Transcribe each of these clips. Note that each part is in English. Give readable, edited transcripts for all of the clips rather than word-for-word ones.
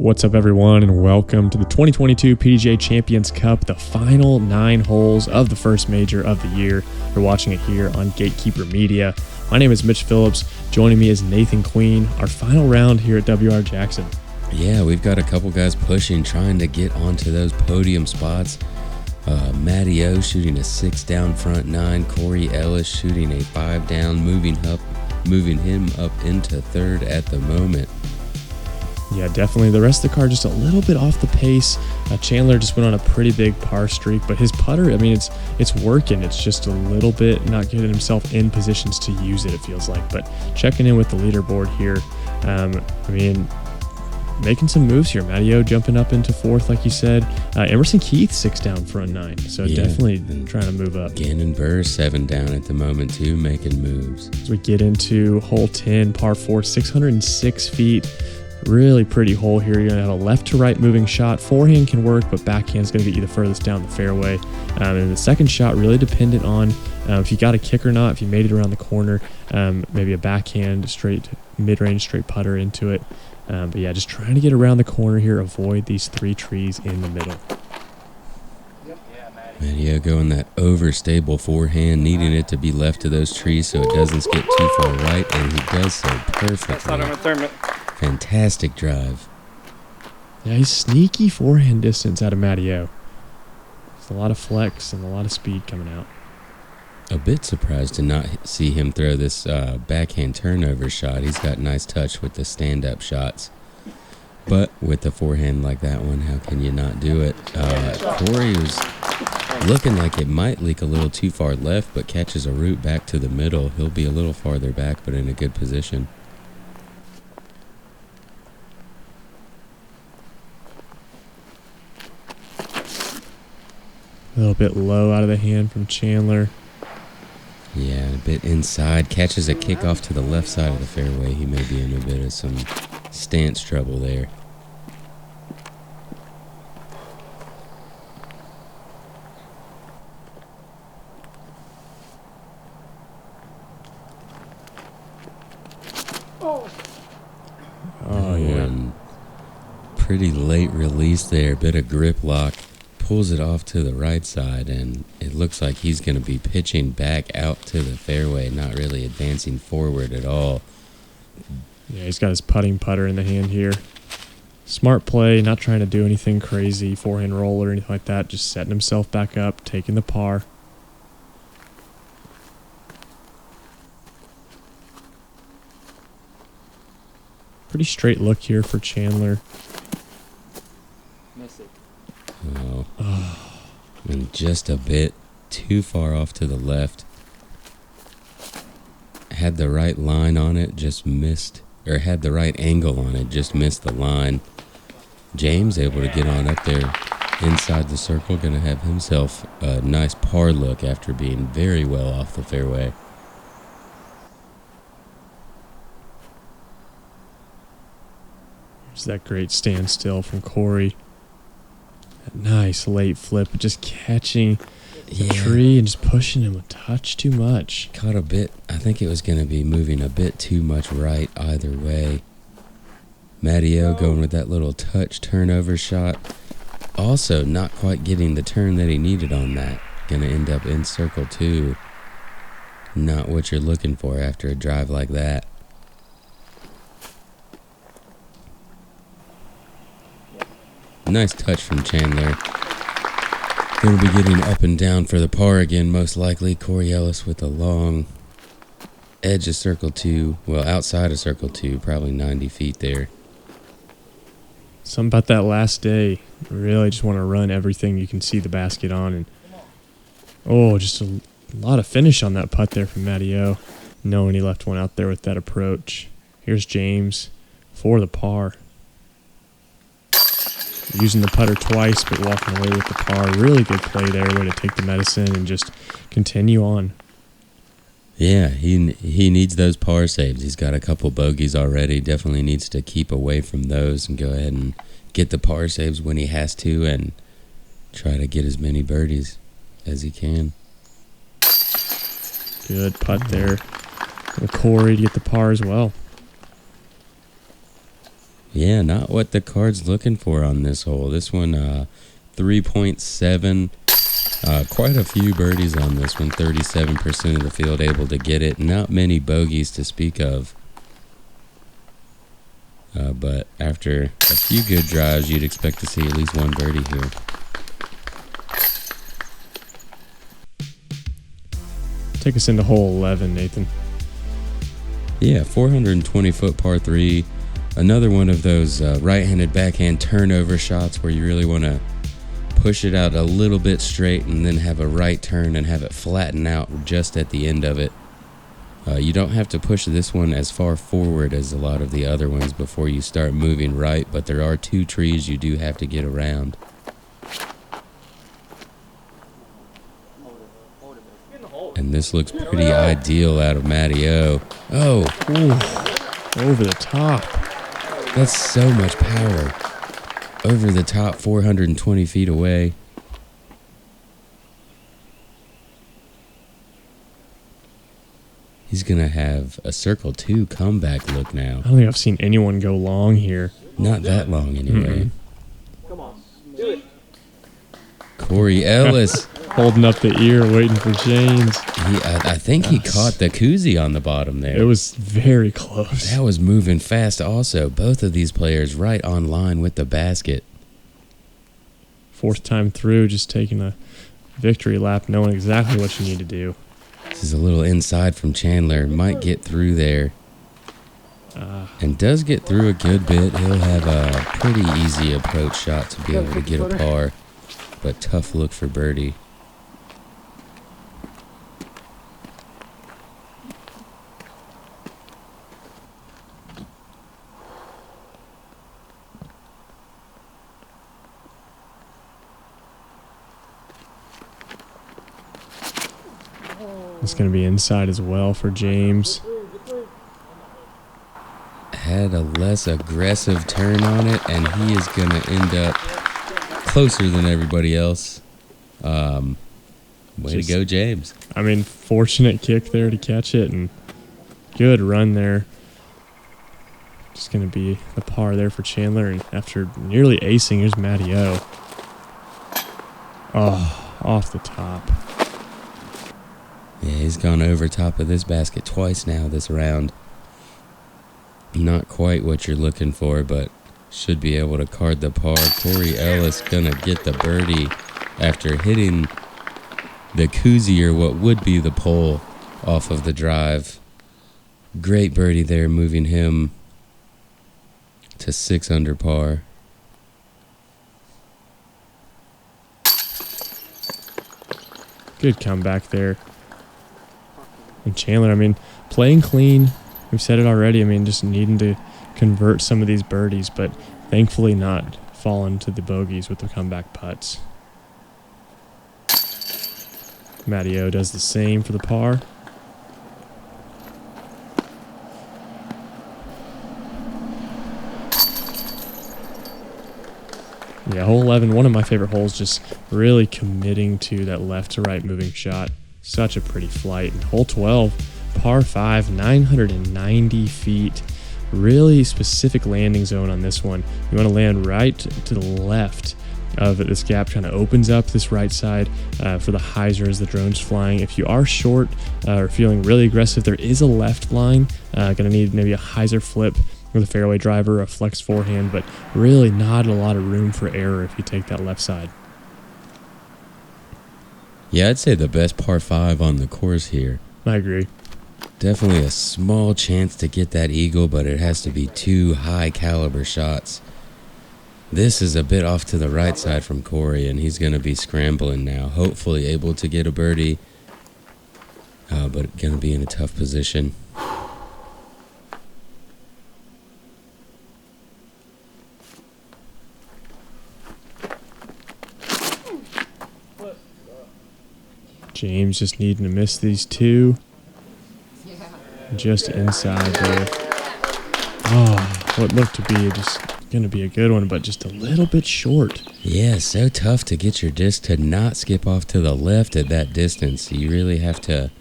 What's up, everyone, and welcome to the 2022 PDGA Champions Cup, the final 9 holes of the first major of the year. You're watching it here on Gatekeeper Media. My name is Mitch Phillips. Joining me is Nathan Queen, our final round here at WR Jackson. Yeah, we've got a couple guys pushing, trying to get onto those podium spots. Matty O shooting a 6 down front 9. Corey Ellis shooting a 5 down, moving him up into third at the moment. Yeah, definitely. The rest of the card just a little bit off the pace. Chandler just went on a pretty big par streak, but his putter, I mean, it's working. It's just a little bit not getting himself in positions to use it, it feels like. But checking in with the leaderboard here, making some moves here. Matty O jumping up into fourth, like you said. Emerson Keith 6 down front 9, so yeah, definitely trying to move up. Gannon Burr 7 down at the moment too, making moves. As we get into hole 10, par 4, 606 feet. Really pretty hole here. You're going to have a left to right moving shot. Forehand can work, but backhand's going to get you the furthest down the fairway. And the second shot really dependent on if you got a kick or not, if you made it around the corner, maybe a backhand, straight mid-range straight putter into it. But yeah, just trying to get around the corner here, avoid these 3 trees in the middle. Matty going that overstable forehand, needing it to be left to those trees so it doesn't skip too far right, and he does so perfectly. Fantastic drive. Yeah, he's sneaky forehand distance out of Matty O. There's a lot of flex and a lot of speed coming out. A bit surprised to not see him throw this backhand turnover shot. He's got nice touch with the stand-up shots. But with the forehand like that one, how can you not do it? Corey was looking like it might leak a little too far left, but catches a root back to the middle. He'll be a little farther back, but in a good position. A little bit low out of the hand from Chandler. Yeah, a bit inside. Catches a kick off to the left side of the fairway. He may be in a bit of some stance trouble there. Oh, yeah. Pretty late release there. Bit of grip lock. Pulls it off to the right side, and it looks like he's going to be pitching back out to the fairway, not really advancing forward at all. Yeah, he's got his putting putter in the hand here. Smart play, not trying to do anything crazy, forehand roll or anything like that, just setting himself back up, taking the par. Pretty straight look here for Chandler. Miss it. Oh. And just a bit too far off to the left. Had the right line on it, just missed, or had the right angle on it, just missed the line. James able to get on up there inside the circle, gonna have himself a nice par look after being very well off the fairway. There's that great standstill from Corey. That nice late flip, just catching the tree and just pushing him a touch too much. Caught a bit. I think it was going to be moving a bit too much right either way. Matty O going with that little touch turnover shot. Also not quite getting the turn that he needed on that. Going to end up in circle 2. Not what you're looking for after a drive like that. Nice touch from Chandler. Going to be getting up and down for the par again, most likely. Corey Ellis with a long edge of circle 2. Well, outside of circle 2, probably 90 feet there. Something about that last day. Really just want to run everything you can see the basket on. And just a lot of finish on that putt there from Matty O. Knowing he left one out there with that approach. Here's James for the par. Using the putter twice, but walking away with the par. Really good play there. Way to take the medicine and just continue on. Yeah, he needs those par saves. He's got a couple bogeys already. Definitely needs to keep away from those and go ahead and get the par saves when he has to and try to get as many birdies as he can. Good putt there. And Corey to get the par as well. Yeah, not what the card's looking for on this hole. This one, 3.7. Quite a few birdies on this one. 37% of the field able to get it. Not many bogeys to speak of. But after a few good drives, you'd expect to see at least one birdie here. Take us into hole 11, Nathan. Yeah, 420-foot par 3. Another one of those right-handed backhand turnover shots where you really want to push it out a little bit straight and then have a right turn and have it flatten out just at the end of it. You don't have to push this one as far forward as a lot of the other ones before you start moving right, but there are 2 trees you do have to get around. And this looks pretty ideal out of Matty O. Oh, ooh, over the top. That's so much power. Over the top, 420 feet away. He's going to have a circle 2 comeback look now. I don't think I've seen anyone go long here. Not that long, anyway. Come on, do it. Corey Ellis. Holding up the ear, waiting for James. I think he caught the koozie on the bottom there. It was very close. That was moving fast also. Both of these players right on line with the basket. 4th time through, just taking a victory lap, knowing exactly what you need to do. This is a little inside from Chandler. Might get through there. And does get through a good bit. He'll have a pretty easy approach shot to be able to get a par. But tough look for birdie. It's going to be inside as well for James. Had a less aggressive turn on it, and he is going to end up closer than everybody else. Way to go, James. I mean, fortunate kick there to catch it, and good run there. Just going to be a par there for Chandler, and after nearly acing, here's Matty O. Oh, off the top. Yeah, he's gone over top of this basket twice now this round. Not quite what you're looking for, but should be able to card the par. Corey Ellis gonna get the birdie after hitting the koozie, or what would be the pole, off of the drive. Great birdie there, moving him to 6 under par. Good comeback there. And Chandler, I mean, playing clean. We've said it already. I mean, just needing to convert some of these birdies, but thankfully not falling to the bogeys with the comeback putts. Matty O does the same for the par. Yeah, hole 11, one of my favorite holes, just really committing to that left to right moving shot. Such a pretty flight. And hole 12, par 5, 990 feet. Really specific landing zone on this one. You want to land right to the left of this gap. Kind of opens up this right side for the hyzer as the drone's flying. If you are short or feeling really aggressive, there is a left line. Going to need maybe a hyzer flip with a fairway driver, a flex forehand, but really not a lot of room for error if you take that left side. Yeah, I'd say the best par 5 on the course here. I agree. Definitely a small chance to get that eagle, but it has to be 2 high caliber shots. This is a bit off to the right side from Corey, and he's going to be scrambling now. Hopefully able to get a birdie, but going to be in a tough position. James just needing to miss these 2. Just inside there. Oh, what looked to be just going to be a good one, but just a little bit short. Yeah, so tough to get your disc to not skip off to the left at that distance. You really have to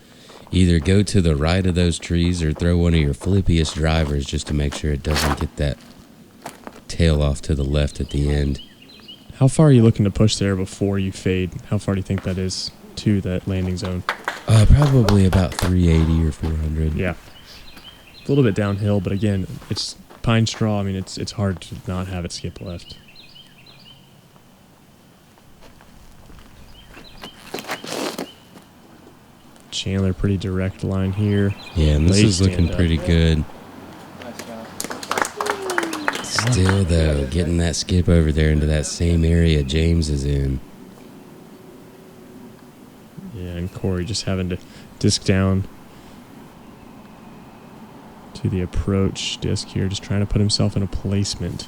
either go to the right of those trees or throw one of your flippiest drivers just to make sure it doesn't get that tail off to the left at the end. How far are you looking to push there before you fade? How far do you think that is to that landing zone? Probably about 380 or 400. Yeah. A little bit downhill, but again, it's pine straw. I mean, it's hard to not have it skip left. Chandler, pretty direct line here. Yeah, and this Late is looking stand-up. pretty good. Nice shot. Still, though, getting that skip over there into that same area James is in. Yeah, and Corey just having to disc down to the approach disc here, just trying to put himself in a placement.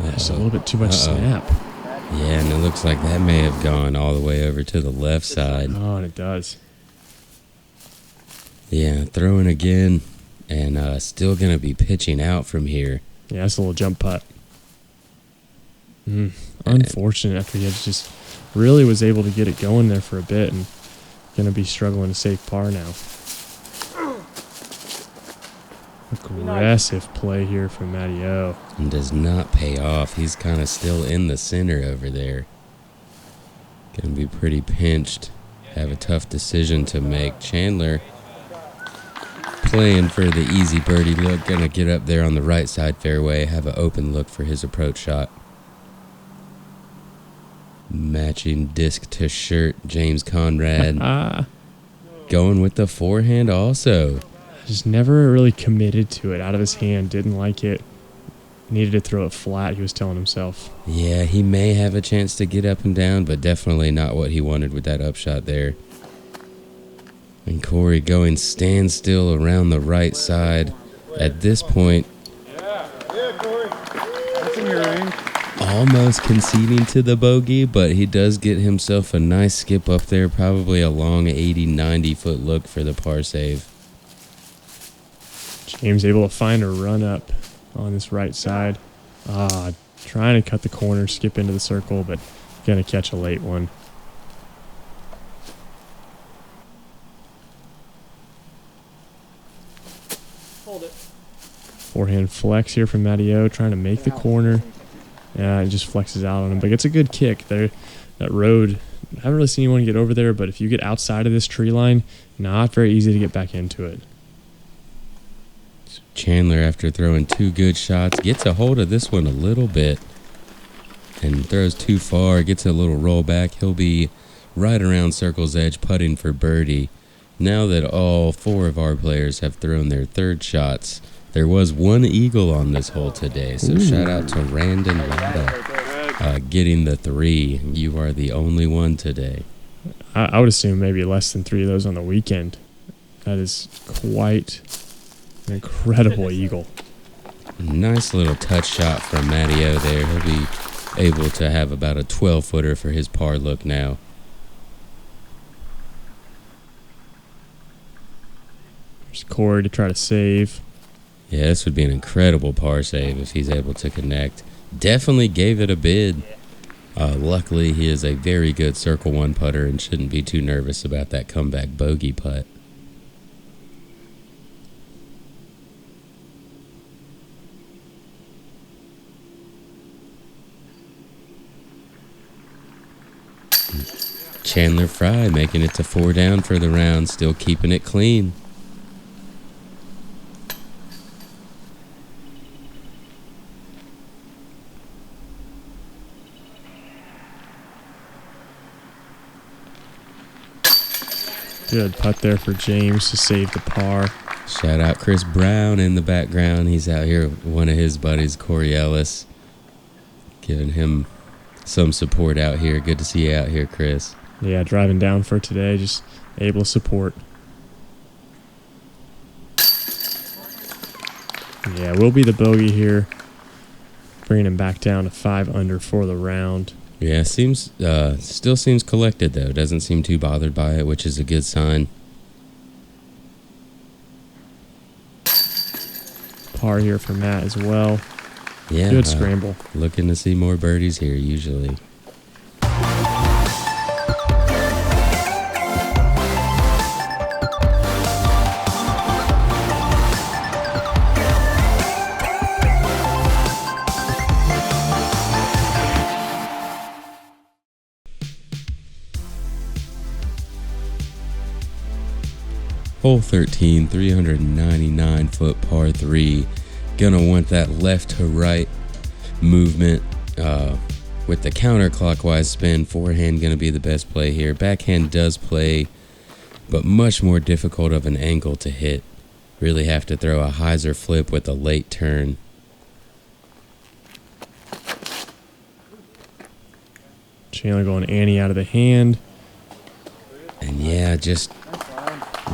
Just a little bit too much snap. Yeah, and it looks like that may have gone all the way over to the left side. Oh, and it does. Yeah, throwing again, and still going to be pitching out from here. Yeah, that's a little jump putt. Unfortunate after he had just really was able to get it going there for a bit and going to be struggling to save par now. Aggressive play here from Matty O. And does not pay off. He's kind of still in the center over there. Going to be pretty pinched. Have a tough decision to make. Chandler playing for the easy birdie look. Going to get up there on the right side fairway. Have an open look for his approach shot. Matching disc to shirt, James Conrad. Going with the forehand also. Just never really committed to it. Out of his hand, didn't like it. Needed to throw it flat, he was telling himself. Yeah, he may have a chance to get up and down, but definitely not what he wanted with that upshot there. And Corey going standstill around the right side. At this point, Yeah, Corey. That's in your range. almost conceding to the bogey, but he does get himself a nice skip up there, probably a long 80, 90 foot look for the par save. James able to find a run up on this right side. Trying to cut the corner, skip into the circle, but going to catch a late one. Hold it. Forehand flex here from Matty O, trying to make the corner. Yeah, it just flexes out on him, but gets a good kick there. That road, I haven't really seen anyone get over there, but if you get outside of this tree line, not very easy to get back into it. Chandler, after throwing two good shots, gets a hold of this one a little bit and throws too far, gets a little roll back. He'll be right around circle's edge putting for birdie. Now that all four of our players have thrown their third shots, there was one eagle on this hole today, so shout out to Randon Lada getting the 3. You are the only one today. I would assume maybe less than 3 of those on the weekend. That is quite an incredible eagle. Nice little touch shot from Matty-O there. He'll be able to have about a 12-footer for his par look now. There's Corey to try to save. Yeah, this would be an incredible par save if he's able to connect. Definitely gave it a bid. Luckily, he is a very good circle one putter and shouldn't be too nervous about that comeback bogey putt. Chandler Fry making it to 4 down for the round, still keeping it clean. Good putt there for James to save the par. Shout out Chris Brown in the background. He's out here with one of his buddies, Corey Ellis, giving him some support out here. Good to see you out here, Chris. Yeah, driving down for today, just able to support. Yeah, will be the bogey here, bringing him back down to 5 under for the round. Yeah, still seems collected though. Doesn't seem too bothered by it, which is a good sign. Par here for Matt as well. Yeah, Good scramble. Looking to see more birdies here usually. Hole 13, 399-foot par 3. Gonna want that left to right movement with the counterclockwise spin. Forehand gonna be the best play here. Backhand does play, but much more difficult of an angle to hit. Really have to throw a hyzer flip with a late turn. Chandler going ante out of the hand. And yeah, just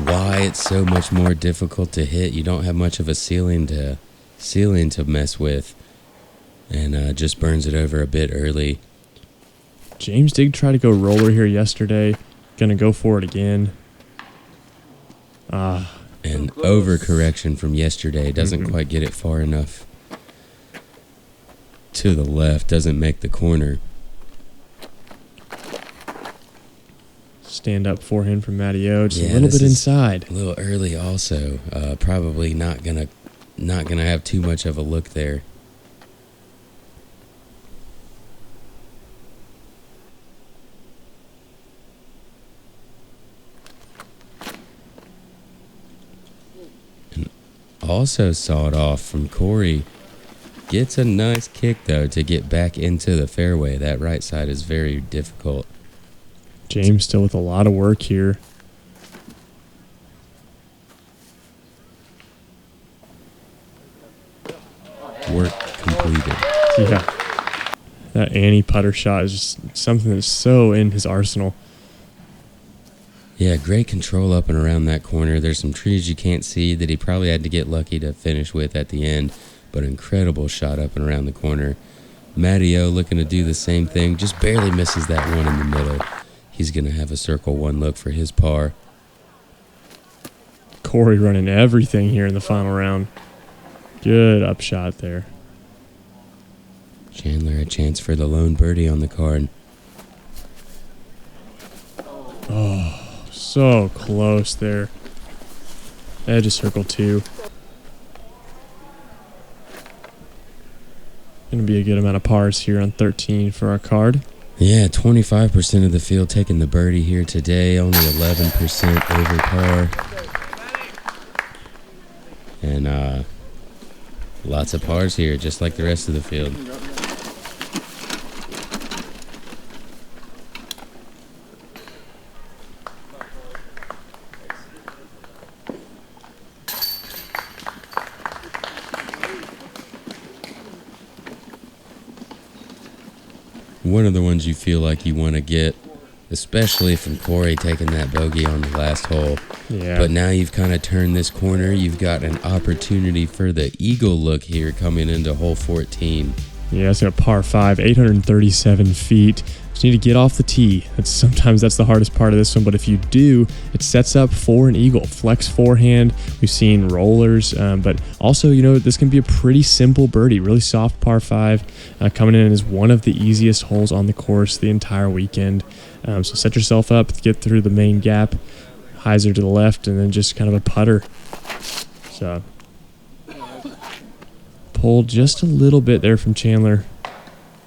why it's so much more difficult to hit. You don't have much of a ceiling to mess with, and just burns it over a bit early. James did try to go roller here yesterday. Gonna go for it again. And overcorrection from yesterday. Doesn't quite get it far enough to the left. Doesn't make the corner. Stand up forehand from Matteo. Just Yeah, a little this bit is inside. A little early also. Probably not gonna have too much of a look there. And also sawed off from Corey. Gets a nice kick though to get back into the fairway. That right side is very difficult. James still with a lot of work here. Work completed. Yeah. That ante putter shot is just something that's so in his arsenal. Yeah, great control up and around that corner. There's some trees you can't see that he probably had to get lucky to finish with at the end, but incredible shot up and around the corner. Matteo looking to do the same thing, just barely misses that one in the middle. He's going to have a circle one look for his par. Corey running everything here in the final round. Good upshot there. Chandler a chance for the lone birdie on the card. Oh, so close there. Edge of circle 2. Going to be a good amount of pars here on 13 for our card. Yeah, 25% of the field taking the birdie here today. Only 11% over par. And lots of pars here, just like the rest of the field. One of the ones you feel like you want to get, especially from Corey taking that bogey on the last hole. Yeah. But now you've kind of turned this corner. You've got an opportunity for the eagle look here coming into hole 14. Yeah, it's got a par 5, 837 feet. Just need to get off the tee. Sometimes that's the hardest part of this one, but if you do, it sets up for an eagle. Flex forehand. We've seen rollers, but also, this can be a pretty simple birdie. Really soft par 5, coming in as one of the easiest holes on the course the entire weekend. So set yourself up, get through the main gap, hyzer to the left, and then just kind of a putter. So pull just a little bit there from Chandler.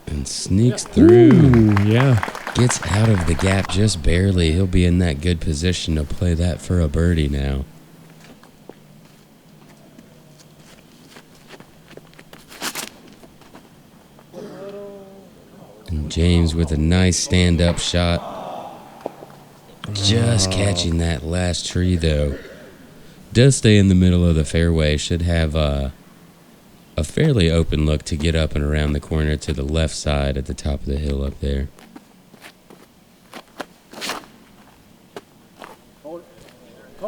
And sneaks through. Ooh, yeah. Gets out of the gap just barely. He'll be in that good position to play that for a birdie now. And James with a nice stand-up shot. Just catching that last tree, though. Does stay in the middle of the fairway. Should have a fairly open look to get up and around the corner to the left side at the top of the hill up there.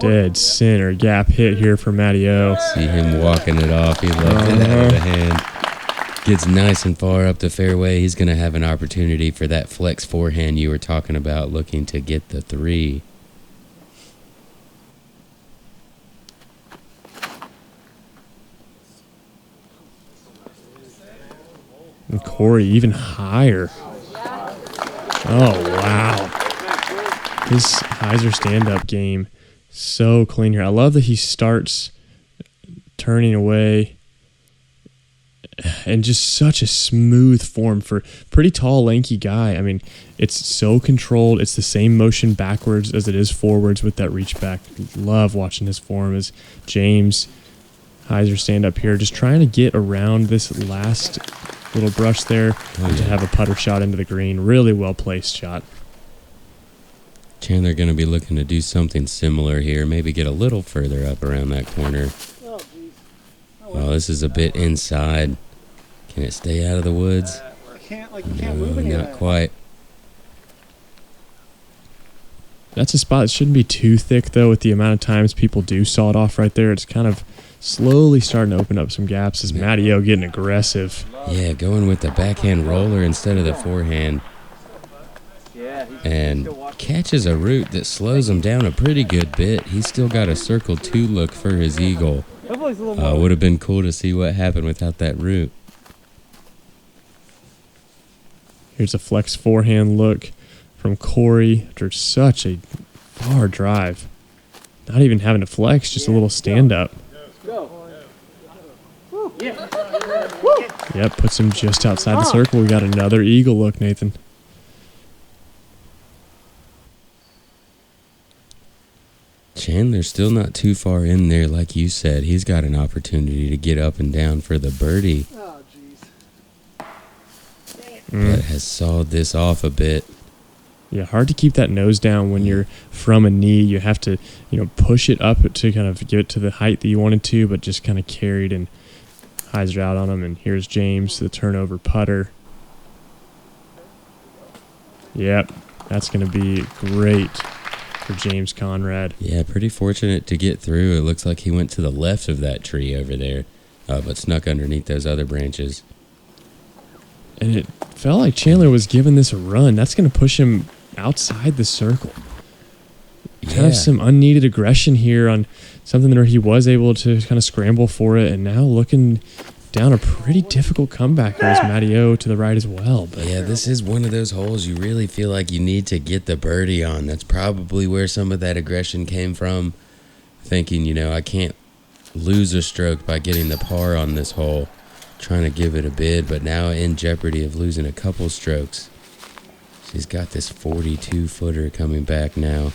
Dead center gap hit here for Matteo. See him walking it off. He left it out of the hand. Gets nice and far up the fairway. He's going to have an opportunity for that flex forehand you were talking about, looking to get the 3. And Corey even higher. Oh, wow. His hyzer stand-up game, so clean here. I love that he starts turning away And just such a smooth form for pretty tall, lanky guy. I mean, it's so controlled. It's the same motion backwards as it is forwards with that reach back. Love watching his form as James Heiser stand up here, just trying to get around this last little brush there to have a putter shot into the green. Really well placed shot. Chandler going to be looking to do something similar here. Maybe get a little further up around that corner. Oh, this is a bit inside. Can it stay out of the woods? No, not quite. That's a spot that shouldn't be too thick, though, with the amount of times people do saw it off right there. It's kind of slowly starting to open up some gaps as Matty-O getting aggressive. Yeah, going with the backhand roller instead of the forehand. And catches a root that slows him down a pretty good bit. He's still got a circle 2 look for his eagle. Would have been cool to see what happened without that root. Here's a flex forehand look from Corey after such a far drive. Not even having to flex, just a little stand up. Yep, puts him just outside the circle. We got another eagle look, Nathan. Chandler's still not too far in there, like you said. He's got an opportunity to get up and down for the birdie. But has sawed this off a bit. Yeah, hard to keep that nose down when you're from a knee. You have to, push it up to kind of get it to the height that you wanted to, but just kind of carried and Heiser out on him. And here's James, the turnover putter. Yep, that's going to be great for James Conrad. Yeah, pretty fortunate to get through. It looks like he went to the left of that tree over there, but snuck underneath those other branches. And it felt like Chandler was giving this a run. That's going to push him outside the circle. Kind of some unneeded aggression here on something where he was able to kind of scramble for it, and now looking down a pretty difficult comeback. There's Matty-O to the right as well. But yeah, this is one of those holes you really feel like you need to get the birdie on. That's probably where some of that aggression came from. Thinking, I can't lose a stroke by getting the par on this hole. Trying to give it a bid, but now in jeopardy of losing a couple strokes. She's got this 42-footer coming back now.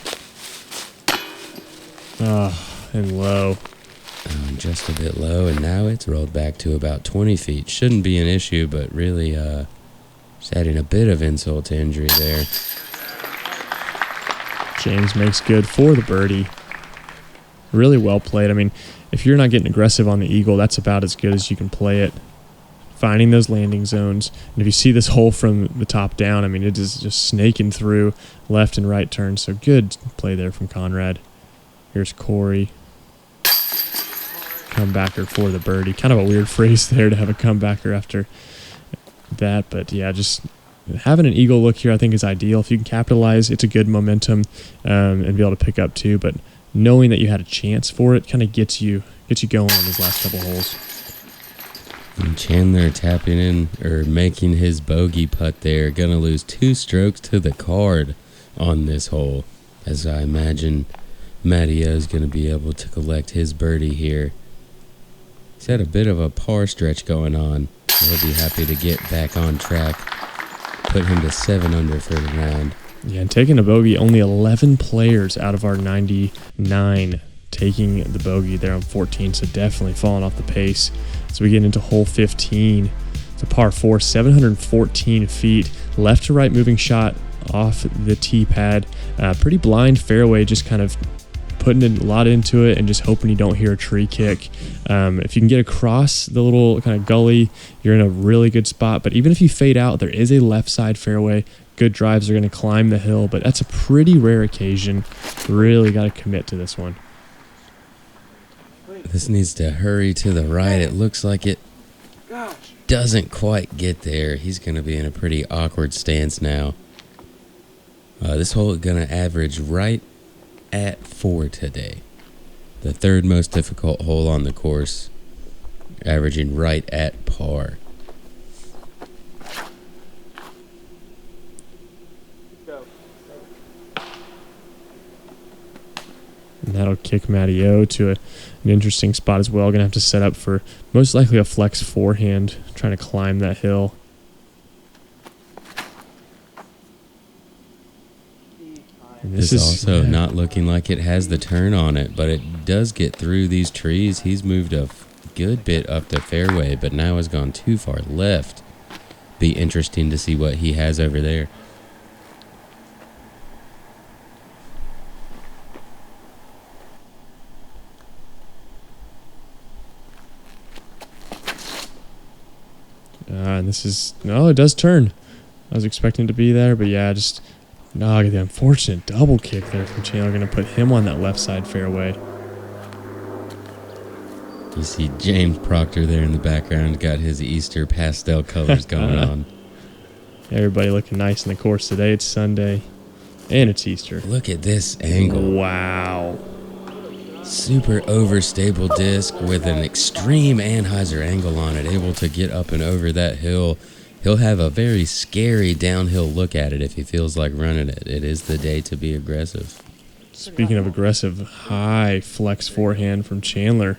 And low. Just a bit low, and now it's rolled back to about 20 feet. Shouldn't be an issue, but really just adding a bit of insult to injury there. James makes good for the birdie. Really well played. I mean, if you're not getting aggressive on the eagle, that's about as good as you can play it. Finding those landing zones. And if you see this hole from the top down, I mean, it is just snaking through left and right turns. So good play there from Conrad. Here's Corey. Comebacker for the birdie. Kind of a weird phrase there to have a comebacker after that. But yeah, just having an eagle look here I think is ideal. If you can capitalize, it's a good momentum and be able to pick up too. But knowing that you had a chance for it kind of gets you going on these last couple holes. And Chandler tapping in or making his bogey putt there. Gonna lose 2 strokes to the card on this hole, as I imagine Matty-O is gonna be able to collect his birdie here. He's had a bit of a par stretch going on. He'll be happy to get back on track. Put him to 7 under for the round. Yeah, and taking a bogey, only 11 players out of our 99 taking the bogey there on 14, so definitely falling off the pace. So we get into hole 15. It's a par 4, 714 feet, left to right moving shot off the tee pad. Pretty blind fairway, just kind of putting a lot into it and just hoping you don't hear a tree kick. If you can get across the little kind of gully, you're in a really good spot. But even if you fade out, there is a left side fairway. Good drives are going to climb the hill, but that's a pretty rare occasion. Really got to commit to this one. This needs to hurry to the right. It looks like it doesn't quite get there. He's going to be in a pretty awkward stance now. This hole is going to average right at 4 today. The 3rd most difficult hole on the course, averaging right at par. And that'll kick Matty O to an interesting spot as well. Going to have to set up for most likely a flex forehand, trying to climb that hill. And this is also not looking like it has the turn on it, but it does get through these trees. He's moved a good bit up the fairway, but now has gone too far left. Be interesting to see what he has over there. And this is, no, it does turn. I was expecting to be there, but yeah, just, no, the unfortunate double kick there from Chandler. Going to put him on that left side fairway. You see James Proctor there in the background, got his Easter pastel colors going on. Everybody looking nice in the course today. It's Sunday, and it's Easter. Look at this angle. Wow. Super overstable disc with an extreme Anheuser angle on it, able to get up and over that hill. He'll have a very scary downhill look at it if he feels like running it. It is the day to be aggressive. Speaking of aggressive, high flex forehand from Chandler.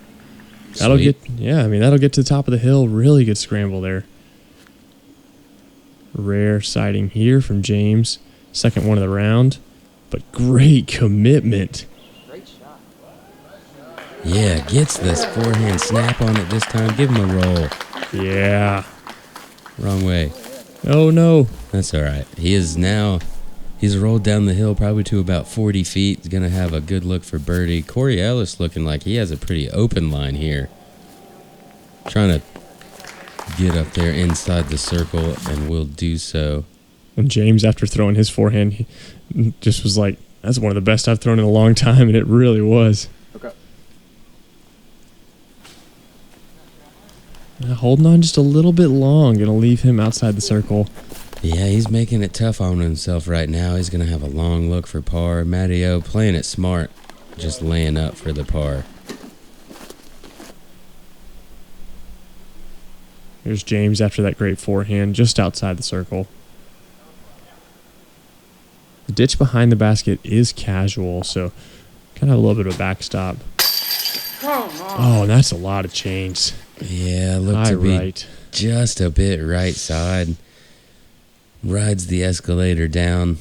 That'll Sweet. that'll get to the top of the hill. Really good scramble there. Rare sighting here from James. Second one of the round, but great commitment. Yeah, gets this forehand snap on it this time. Give him a roll. Yeah. Wrong way. Oh, no. That's all right. He's rolled down the hill probably to about 40 feet. He's going to have a good look for birdie. Corey Ellis looking like he has a pretty open line here. Trying to get up there inside the circle, and will do so. And James, after throwing his forehand, he just was like, that's one of the best I've thrown in a long time, and it really was. Okay. Holding on just a little bit long. Going to leave him outside the circle. Yeah, he's making it tough on himself right now. He's going to have a long look for par. Matty O playing it smart, just laying up for the par. Here's James after that great forehand, just outside the circle. The ditch behind the basket is casual, so kind of a little bit of a backstop. Oh, and that's a lot of change. Yeah, look to be just a bit right side. Rides the escalator down,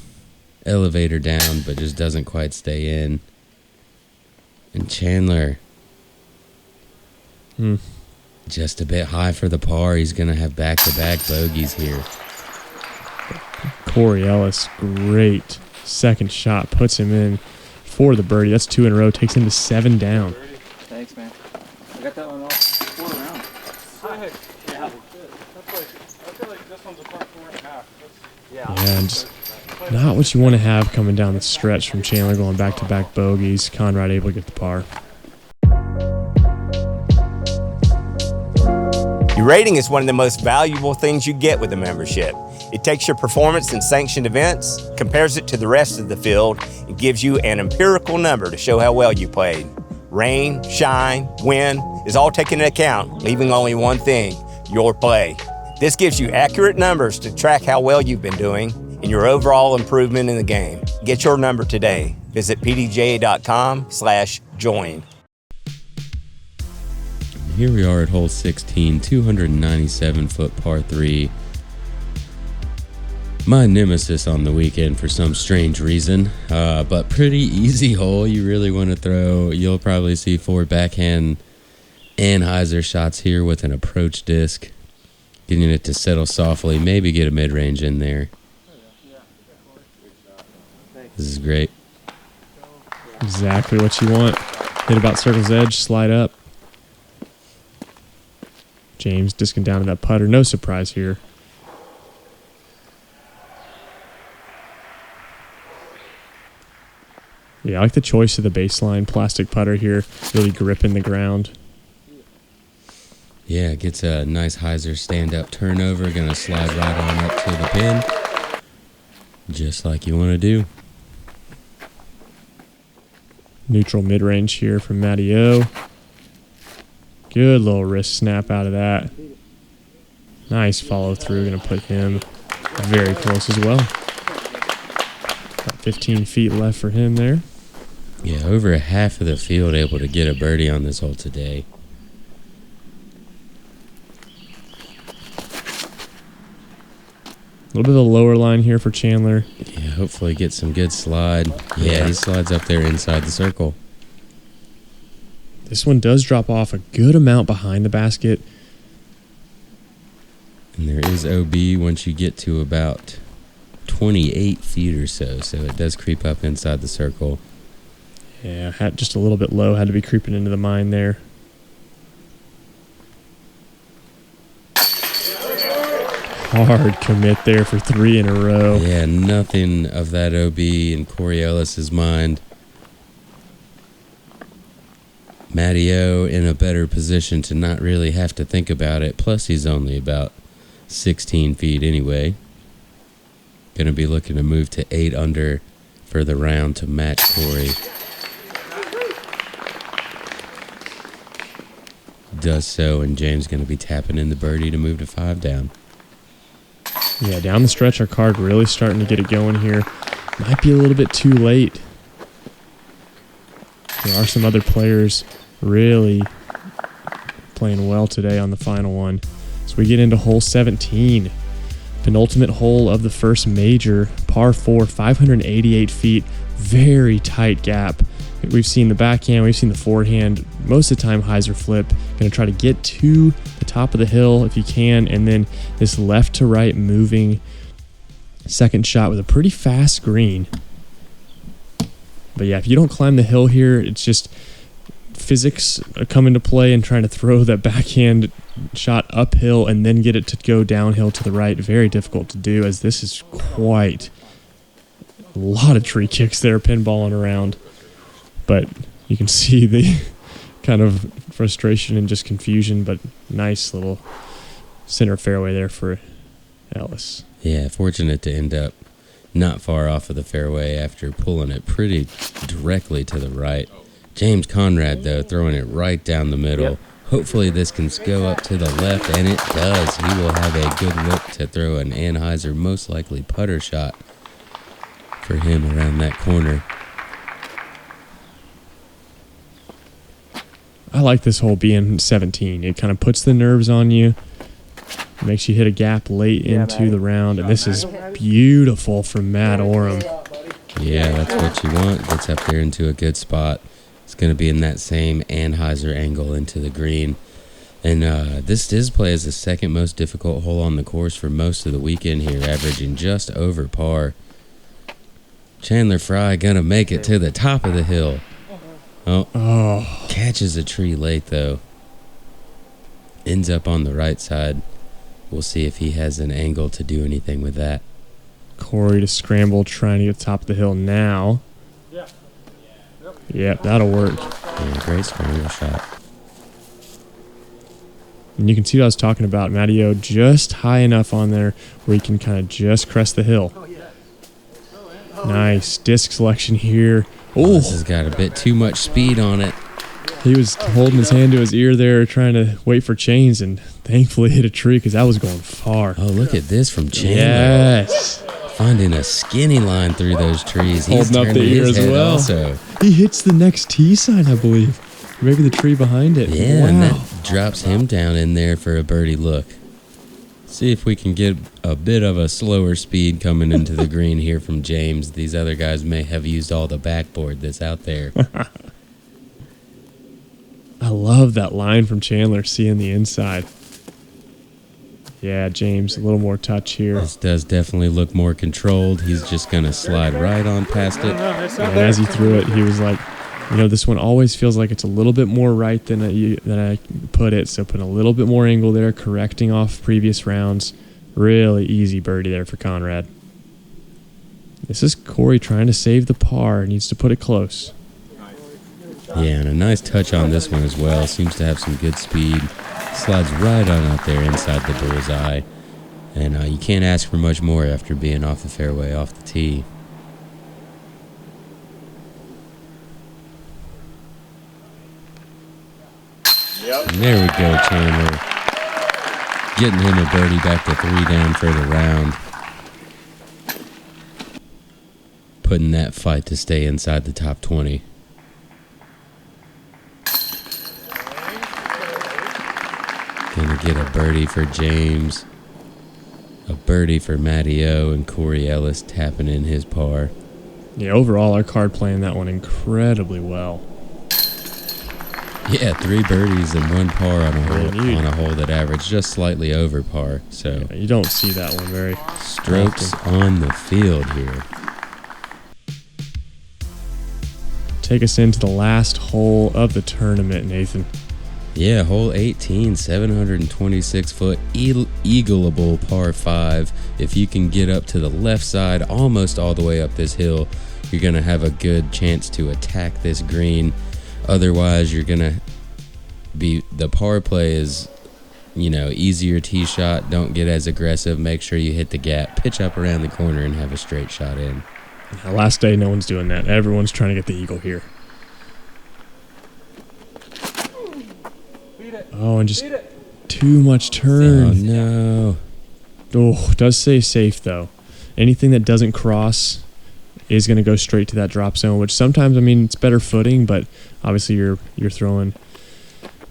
elevator down, but just doesn't quite stay in. And Chandler, just a bit high for the par. He's going to have back-to-back bogeys here. Corey Ellis, great second shot, puts him in for the birdie. That's 2 in a row, takes him to 7 down. Thanks, man. I got that one off 4 rounds. Yeah. I feel like this one's a part 4.5. Yeah, and just not what you want to have coming down the stretch from Chandler going back-to-back bogeys. Conrad able to get the par. Your rating is one of the most valuable things you get with a membership. It takes your performance in sanctioned events, compares it to the rest of the field, and gives you an empirical number to show how well you played. Rain, shine, wind is all taken into account, leaving only one thing, your play. This gives you accurate numbers to track how well you've been doing and your overall improvement in the game. Get your number today. Visit pdga.com/join. Here we are at hole 16, 297-foot par 3. My nemesis on the weekend for some strange reason, but pretty easy hole. You really want to throw, you'll probably see 4 backhand Anheuser shots here with an approach disc. Getting it to settle softly, maybe get a mid-range in there. This is great. Exactly what you want. Hit about circle's edge, slide up. James disking down to that putter. No surprise here. Yeah, I like the choice of the baseline plastic putter here. Really gripping the ground. Yeah, gets a nice hyzer stand-up turnover. Going to slide right on up to the pin. Just like you want to do. Neutral mid-range here from Matty O. Good little wrist snap out of that. Nice follow-through. Going to put him very close as well. About 15 feet left for him there. Yeah, over half of the field able to get a birdie on this hole today. A little bit of a lower line here for Chandler. Yeah, hopefully get some good slide. Yeah, he slides up there inside the circle. This one does drop off a good amount behind the basket. And there is OB once you get to about 28 feet or so. So it does creep up inside the circle. Yeah, had just a little bit low. Had to be creeping into the mine there. Hard commit there for 3 in a row. Yeah, nothing of that OB in Corey Ellis's mind. Matteo in a better position to not really have to think about it. Plus, he's only about 16 feet anyway. Going to be looking to move to 8 under for the round to match Corey. Does so, and James going to be tapping in the birdie to move to 5 down. Yeah, down the stretch, our card really starting to get it going here. Might be a little bit too late. There are some other players really playing well today on the final one. So we get into hole 17. Penultimate hole of the first major, par 4, 588 feet, very tight gap. We've seen the backhand, we've seen the forehand. Most of the time, hyzer flip. Going to try to get to the top of the hill if you can, and then this left to right moving second shot with a pretty fast green. But yeah, if you don't climb the hill here, it's just physics come into play and trying to throw that backhand shot uphill and then get it to go downhill to the right. Very difficult to do, as this is quite a lot of tree kicks there, pinballing around. But you can see the kind of frustration and just confusion, but nice little center fairway there for Ellis. Yeah, fortunate to end up not far off of the fairway after pulling it pretty directly to the right. James Conrad, though, throwing it right down the middle. Hopefully this can go up to the left, and it does. He will have a good look to throw an Anheuser, most likely putter shot for him around that corner. I like this hole being 17. It kind of puts the nerves on you, makes you hit a gap late into the round, and this is beautiful from Matt Orum. Yeah, that's what you want. Gets up there into a good spot. It's going to be in that same Anheuser angle into the green. And this display is the second most difficult hole on the course for most of the weekend here, averaging just over par. Chandler Fry going to make it to the top of the hill. Oh, catches a tree late, though. Ends up on the right side. We'll see if he has an angle to do anything with that. Corey to scramble, trying to get to the top of the hill now. Yep, that'll work. Yeah, great scramble shot. And you can see what I was talking about. Matteo just high enough on there where he can kind of just crest the hill. Nice disc selection here. Oh, this has got a bit too much speed on it. He was holding his hand to his ear there, trying to wait for chains, and thankfully hit a tree because that was going far. Oh, look at this from Chandler. Yes. Finding a skinny line through those trees. He's holding up the ear as well. Also. He hits the next tee sign, I believe. Maybe the tree behind it. Yeah, wow. And that drops him down in there for a birdie look. See if we can get a bit of a slower speed coming into the green here from James. These other guys may have used all the backboard that's out there. I love that line from Chandler, seeing the inside. Yeah, James, a little more touch here. This does definitely look more controlled. He's just going to slide right on past it. And as he threw it, he was like, you know, this one always feels like it's a little bit more right than I put it, so putting a little bit more angle there, correcting off previous rounds. Really easy birdie there for Conrad. This is Corey trying to save the par. Needs to put it close. Yeah, and a nice touch on this one as well. Seems to have some good speed. Slides right on out there inside the bullseye. And you can't ask for much more after being off the fairway, off the tee. And there we go, Chandler. Getting him a birdie, back to 3 down for the round. Putting that fight to stay inside the top 20. get a birdie for James, a birdie for Matty O, and Corey Ellis tapping in his par. Yeah, overall, our card playing that one incredibly well. Yeah, 3 birdies and 1 par on a hole that averaged just slightly over par. So yeah, you don't see that one very strokes often. on the field here. Take us into the last hole of the tournament, Nathan. Yeah, hole 18, 726-foot eagleable par 5. If you can get up to the left side, almost all the way up this hill, you're going to have a good chance to attack this green. Otherwise, you're going to be, the par play is, easier tee shot. Don't get as aggressive. Make sure you hit the gap, pitch up around the corner, and have a straight shot in. Last day, no one's doing that. Everyone's trying to get the eagle here. Oh, and just too much turn. Oh, no. Oh, it does say safe, though. Anything that doesn't cross is going to go straight to that drop zone, which sometimes, it's better footing, but obviously you're throwing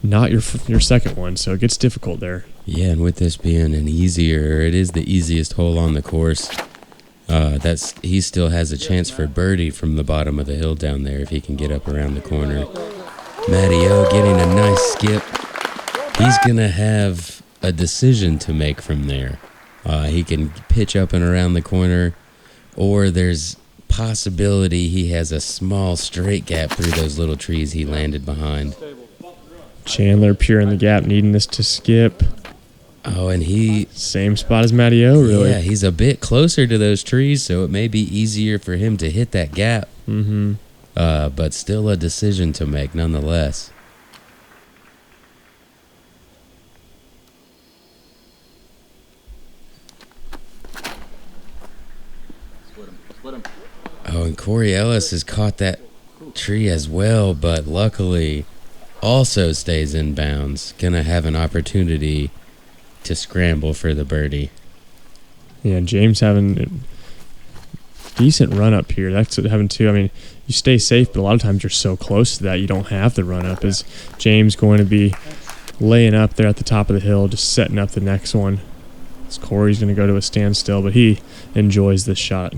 not your second one, so it gets difficult there. Yeah, and with this being it is the easiest hole on the course. He still has a chance for birdie from the bottom of the hill down there if he can get up around the corner. Matty O getting a nice skip. He's going to have a decision to make from there. He can pitch up and around the corner, or there's possibility he has a small straight gap through those little trees he landed behind. Chandler pure in the gap, needing this to skip. Oh, and same spot as Matty O, really. Yeah, he's a bit closer to those trees, so it may be easier for him to hit that gap. Mm-hmm. But still a decision to make nonetheless. Split him. Oh, and Corey Ellis has caught that tree as well, but luckily also stays in bounds. Gonna have an opportunity to scramble for the birdie. Yeah, James having a decent run up here. That's what having too. You stay safe, but a lot of times you're so close to that you don't have the run up. Is James going to be laying up there at the top of the hill, just setting up the next one? As Corey's going to go to a standstill, but he enjoys this shot.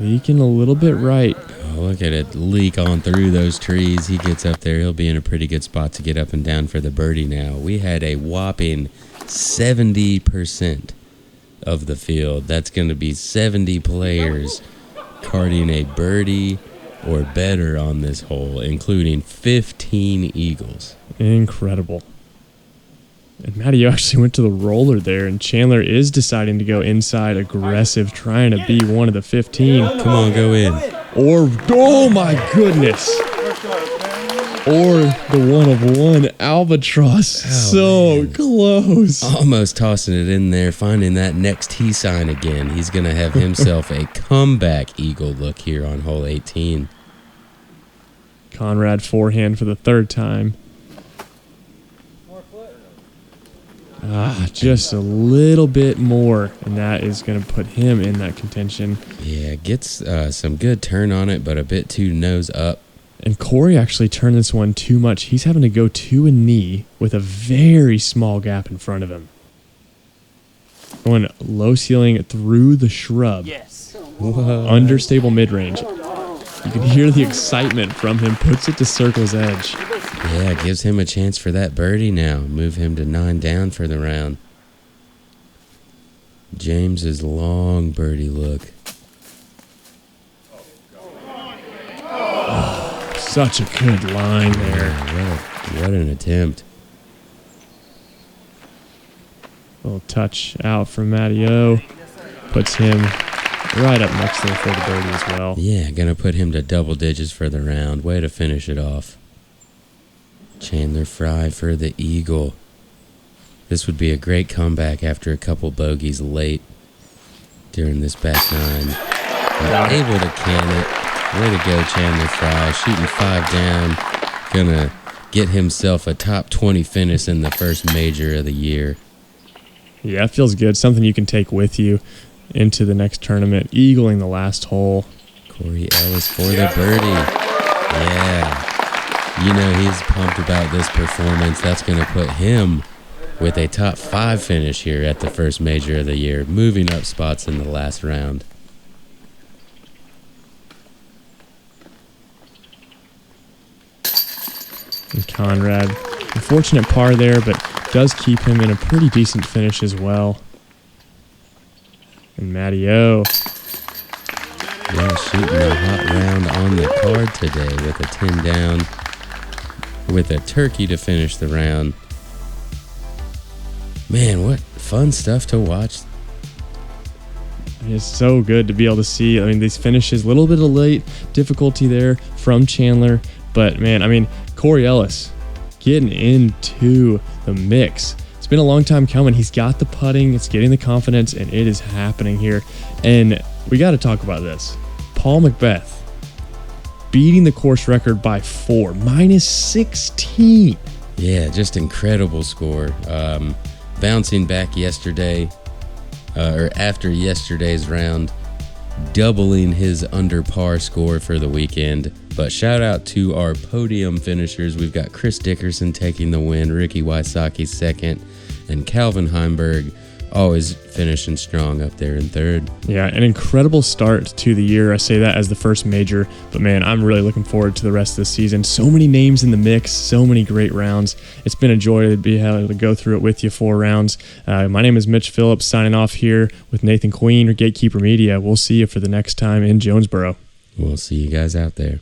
Leaking a little bit right. Oh, look at it leak on through those trees. He gets up there. He'll be in a pretty good spot to get up and down for the birdie now. We had a whopping 70% of the field. That's going to be 70 players carding a birdie or better on this hole, including 15 eagles. Incredible. And Matty actually went to the roller there, and Chandler is deciding to go inside aggressive, trying to be one of the 15. Come on, go in. Or, oh my goodness. Or the 1-of-1 albatross. Oh, so close. Almost tossing it in there, finding that next tee sign again. He's going to have himself a comeback eagle look here on hole 18. Conrad forehand for the third time. Just a little bit more, and that is going to put him in that contention. Yeah, gets some good turn on it, but a bit too nose up. And Corey actually turned this one too much. He's having to go to a knee with a very small gap in front of him. Going low ceiling through the shrub. Yes. Understable mid-range. You can hear the excitement from him. Puts it to circle's edge. Yeah, gives him a chance for that birdie now. Move him to 9 down for the round. James's long birdie look. Oh, such a good line there. Yeah, what an attempt. Little touch out from Matty O. Puts him right up next to him for the birdie as well. Yeah, gonna put him to double digits for the round. Way to finish it off. Chandler Fry for the eagle. This would be a great comeback after a couple bogeys late during this back nine. Able to can it. Way to go, Chandler Fry. Shooting 5 down. Gonna get himself a top 20 finish in the first major of the year. Yeah, it feels good. Something you can take with you. into the next tournament, eagling the last hole. Corey Ellis for the birdie. Yeah. You know, he's pumped about this performance. That's going to put him with a top 5 finish here at the first major of the year, moving up spots in the last round. And Conrad, unfortunate par there, but does keep him in a pretty decent finish as well. And Matty O. Yeah, shooting a hot round on the card today with a 10 down, with a turkey to finish the round. Man, what fun stuff to watch. It's so good to be able to see. I mean, these finishes, a little bit of late difficulty there from Chandler, but man, I mean, Corey Ellis getting into the mix. It's been a long time coming. He's got the putting, it's getting the confidence, and it is happening here. And we got to talk about this. Paul Macbeth beating the course record by 4, minus 16. Yeah, just incredible score. Bouncing back yesterday, or after yesterday's round, doubling his under par score for the weekend. But shout out to our podium finishers. We've got Chris Dickerson taking the win, Ricky Wysocki second, and Calvin Heimberg always finishing strong up there in third. Yeah, an incredible start to the year. I say that as the first major, but man, I'm really looking forward to the rest of the season. So many names in the mix, so many great rounds. It's been a joy to be able to go through it with you 4 rounds. My name is Mitch Phillips, signing off here with Nathan Queen or Gatekeeper Media. We'll see you for the next time in Jonesboro. We'll see you guys out there.